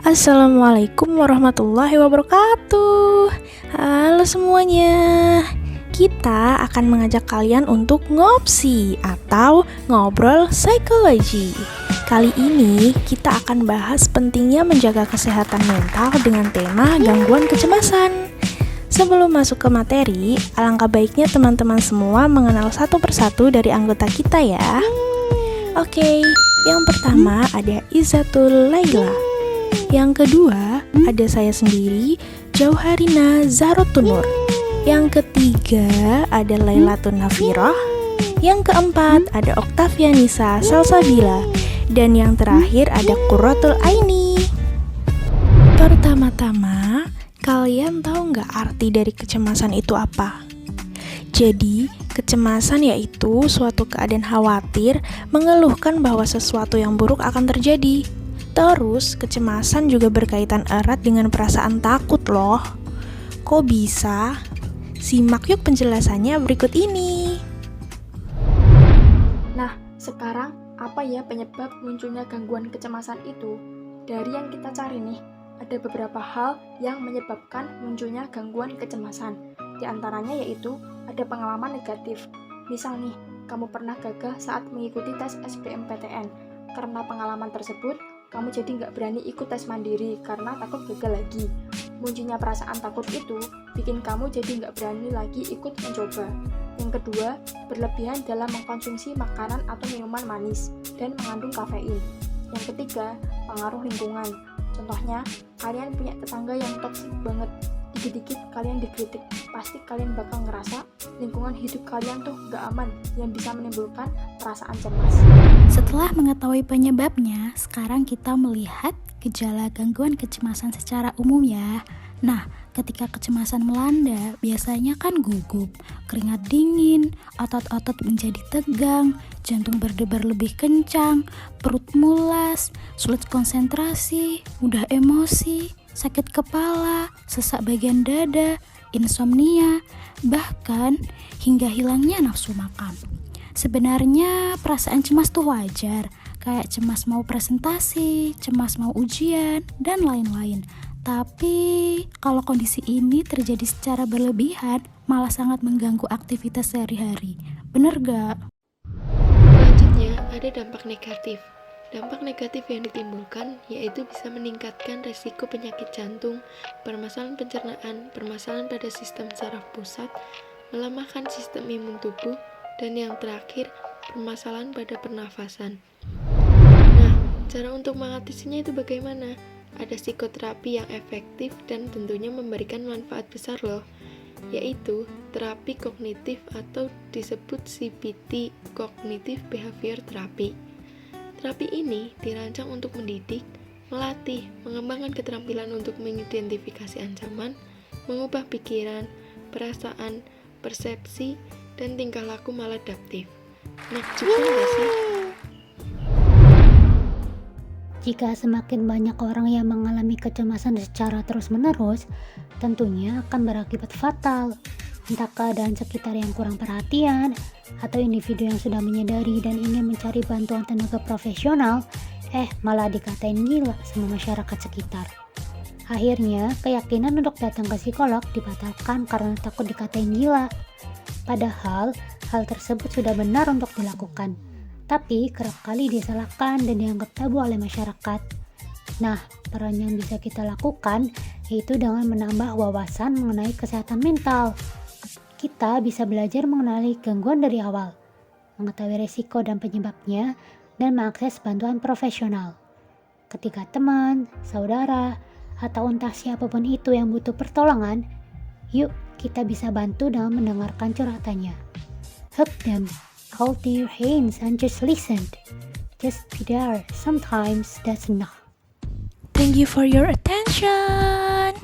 Assalamualaikum warahmatullahi wabarakatuh. Halo semuanya. Kita akan mengajak kalian untuk ngopsi atau ngobrol psikologi. Kali ini kita akan bahas pentingnya menjaga kesehatan mental dengan tema gangguan kecemasan. Sebelum masuk ke materi, alangkah baiknya teman-teman semua mengenal satu persatu dari anggota kita ya. Oke, yang pertama ada Izzatul Laila. Yang kedua, ada saya sendiri, Jauharina Zarotunur. Yang ketiga, ada Lailatun Nafirah. Yang keempat, ada Oktavianisa Salsabila. Dan yang terakhir, ada Qurratul Aini. Pertama-tama, kalian tahu nggak arti dari kecemasan itu apa? Jadi, kecemasan yaitu suatu keadaan khawatir, mengeluhkan bahwa sesuatu yang buruk akan terjadi. Terus, kecemasan juga berkaitan erat dengan perasaan takut loh. Kok bisa? Simak yuk penjelasannya berikut ini. Nah, sekarang apa ya penyebab munculnya gangguan kecemasan itu? Dari yang kita cari nih, ada beberapa hal yang menyebabkan munculnya gangguan kecemasan. Di antaranya yaitu ada pengalaman negatif. Misal nih, kamu pernah gagal saat mengikuti tes SBMPTN. Karena pengalaman tersebut, kamu jadi nggak berani ikut tes mandiri karena takut gagal lagi. Munculnya perasaan takut itu bikin kamu jadi nggak berani lagi ikut mencoba. Yang kedua, berlebihan dalam mengkonsumsi makanan atau minuman manis dan mengandung kafein. Yang ketiga, pengaruh lingkungan. Contohnya, kalian punya tetangga yang toksik banget. Dikit-dikit kalian dikritik, pasti kalian bakal ngerasa lingkungan hidup kalian tuh gak aman, yang bisa menimbulkan perasaan cemas. Setelah mengetahui penyebabnya, sekarang kita melihat gejala gangguan kecemasan secara umum ya. Nah, ketika kecemasan melanda, biasanya kan gugup, keringat dingin, otot-otot menjadi tegang, jantung berdebar lebih kencang, perut mulas, sulit konsentrasi, mudah emosi, sakit kepala, sesak bagian dada, insomnia, bahkan hingga hilangnya nafsu makan. Sebenarnya perasaan cemas tuh wajar, kayak cemas mau presentasi, cemas mau ujian, dan lain-lain. Tapi kalau kondisi ini terjadi secara berlebihan, malah sangat mengganggu aktivitas sehari-hari. Bener gak? Selanjutnya ada dampak negatif. Dampak negatif yang ditimbulkan yaitu bisa meningkatkan resiko penyakit jantung, permasalahan pencernaan, permasalahan pada sistem saraf pusat, melemahkan sistem imun tubuh, dan yang terakhir, permasalahan pada pernafasan. Nah, cara untuk mengatasinya itu bagaimana? Ada psikoterapi yang efektif dan tentunya memberikan manfaat besar loh, yaitu terapi kognitif atau disebut CBT, Cognitive Behavior Therapy. Terapi ini dirancang untuk mendidik, melatih, mengembangkan keterampilan untuk mengidentifikasi ancaman, mengubah pikiran, perasaan, persepsi, dan tingkah laku maladaptif. Nakjubkan gak sih? Jika semakin banyak orang yang mengalami kecemasan secara terus-menerus, tentunya akan berakibat fatal. Entah keadaan sekitar yang kurang perhatian, atau individu yang sudah menyadari dan ingin mencari bantuan tenaga profesional, malah dikatain gila sama masyarakat sekitar. Akhirnya, keyakinan untuk datang ke psikolog dibatalkan karena takut dikatain gila. Padahal, hal tersebut sudah benar untuk dilakukan, tapi kerap kali disalahkan dan dianggap tabu oleh masyarakat. Nah, peran yang bisa kita lakukan yaitu dengan menambah wawasan mengenai kesehatan mental. Kita bisa belajar mengenali gangguan dari awal, mengetahui risiko dan penyebabnya, dan mengakses bantuan profesional. Ketika teman, saudara, atau entah siapapun itu yang butuh pertolongan, yuk kita bisa bantu dengan mendengarkan curhatannya. Help them, hold their hands and just listen. Just be there, sometimes that's enough. Thank you for your attention.